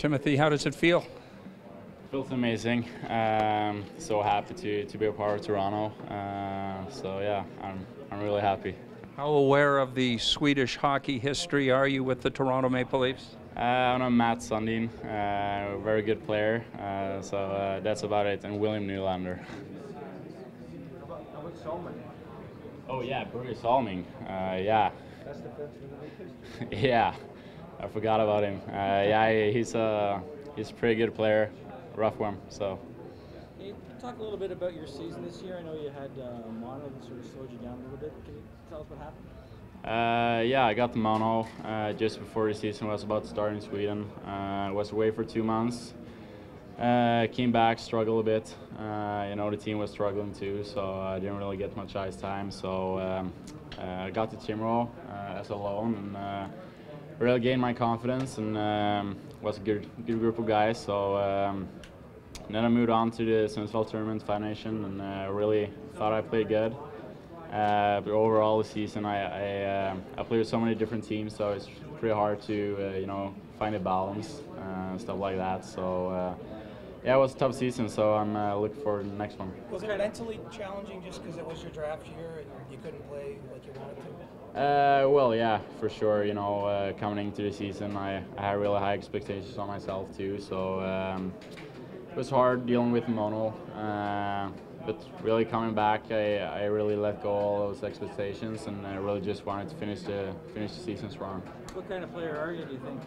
Timothy, how does it feel? Feels amazing. So happy to be a part of Toronto. So yeah, I'm really happy. How aware of the Swedish hockey history are you with the Toronto Maple Leafs? I know Matt Sundin, very good player. So that's about it. And William Nylander. How about Solman? Oh yeah, Bruce Salming. Yeah. Best defenseman in the league. Yeah, I forgot about him. Yeah, he's a pretty good player. Rough one. So. Can you talk a little bit about your season this year? I know you had mono that sort of slowed you down a little bit. Can you tell us what happened? Yeah, I got the mono just before the season was about to start in Sweden. Was away for 2 months. Came back, struggled a bit. The team was struggling too, so I didn't really get much ice time. So I got to Timrå as a loan and really gained my confidence and was a good group of guys. So then I moved on to the Sundsvall tournament, Five Nation, and really thought I played good. But overall, the season I played with so many different teams, so it's pretty hard to find a balance and stuff like that. So yeah, it was a tough season. So I'm looking forward to the next one. Was it mentally challenging just because it was your draft year and you couldn't play like you wanted to? Well, yeah, for sure. Coming into the season, I had really high expectations on myself too. So it was hard dealing with mono. But really coming back, I really let go of all those expectations, and I really just wanted to finish the season strong. What kind of player are you, do you think?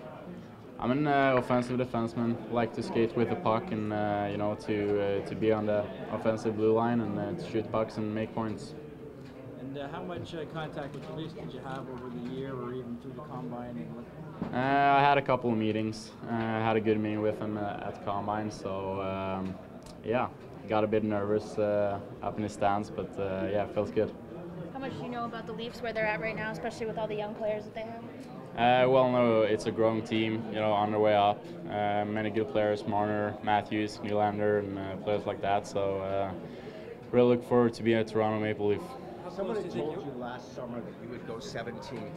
I'm an offensive defenseman. Like to skate with the puck, and to be on the offensive blue line and to shoot pucks and make points. And how much contact with the Leafs did you have over the year, or even through the combine? I had a couple of meetings. I had a good meeting with them at the combine. So yeah. Got a bit nervous up in the stands, but yeah, it feels good. How much do you know about the Leafs, where they're at right now, especially with all the young players that they have? Well, no, it's a growing team, on their way up. Many good players, Marner, Matthews, Nylander, and players like that. So really look forward to being a Toronto Maple Leaf. Someone had told you last summer that you would go 17th.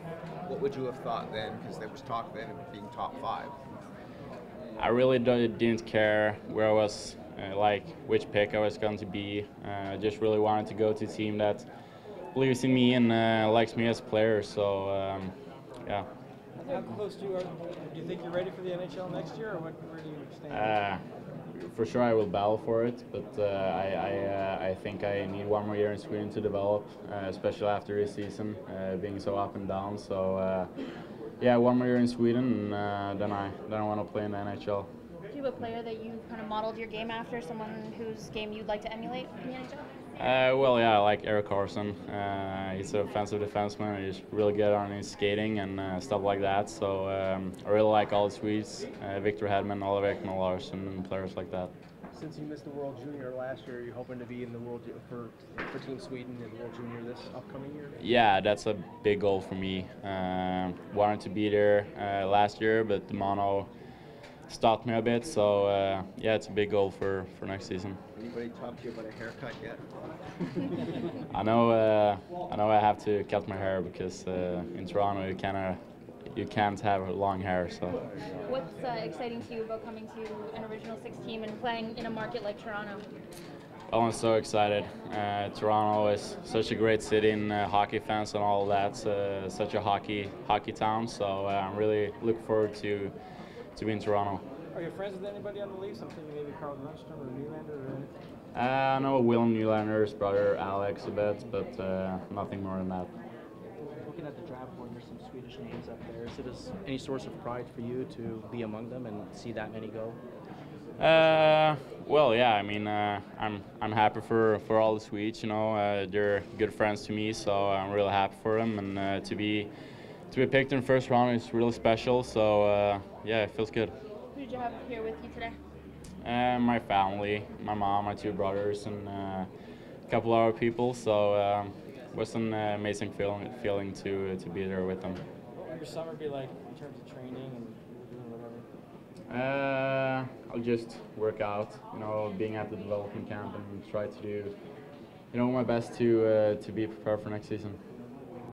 What would you have thought then? Because there was talk then of being top 5. I really didn't care where I was. Like which pick I was going to be. I just really wanted to go to a team that believes in me and likes me as a player. So yeah. How close do you think you're ready for the NHL next year, or where do you stand? For sure, I will battle for it, but I think I need 1 more year in Sweden to develop, especially after this season being so up and down. So yeah, 1 more year in Sweden, and then I want to play in the NHL. Do you have a player that you kind of modeled your game after, someone whose game you'd like to emulate in the NHL? Well, yeah, I like Erik Karlsson. He's an offensive defenseman. He's really good on his skating and stuff like that. So I really like all the Swedes, Victor Hedman, Oliver Ekman Larsson, and players like that. Since you missed the World Junior last year, are you hoping to be in the World for Team Sweden in the World Junior this upcoming year? Yeah, that's a big goal for me. Wanted to be there last year, but the mono stopped me a bit, so yeah, it's a big goal for next season. Anybody talk to you about a haircut yet? I know I have to cut my hair because in Toronto you can't have long hair. So. What's exciting to you about coming to an Original Six team and playing in a market like Toronto? Well, I'm so excited. Toronto is such a great city, and hockey fans and all that. Such a hockey town, so I'm really looking forward to be in Toronto. Are you friends with anybody on the Leafs? I'm thinking maybe Carl Lundstrom or Nylander or anything. I know William Nylander's brother Alex a bit, but nothing more than that. Looking at the draft board, there's some Swedish names up there. Is it any source of pride for you to be among them and see that many go? Well, yeah. I mean, I'm happy for all the Swedes. They're good friends to me, so I'm really happy for them. And to be picked in the first round is really special. So yeah, it feels good. Who did you have here with you today? My family, my mom, my 2 brothers, and a couple other people. So it was an amazing feeling to be there with them. What will your summer be like in terms of training and doing whatever? I'll just work out, being at the development camp and try to do, my best to be prepared for next season.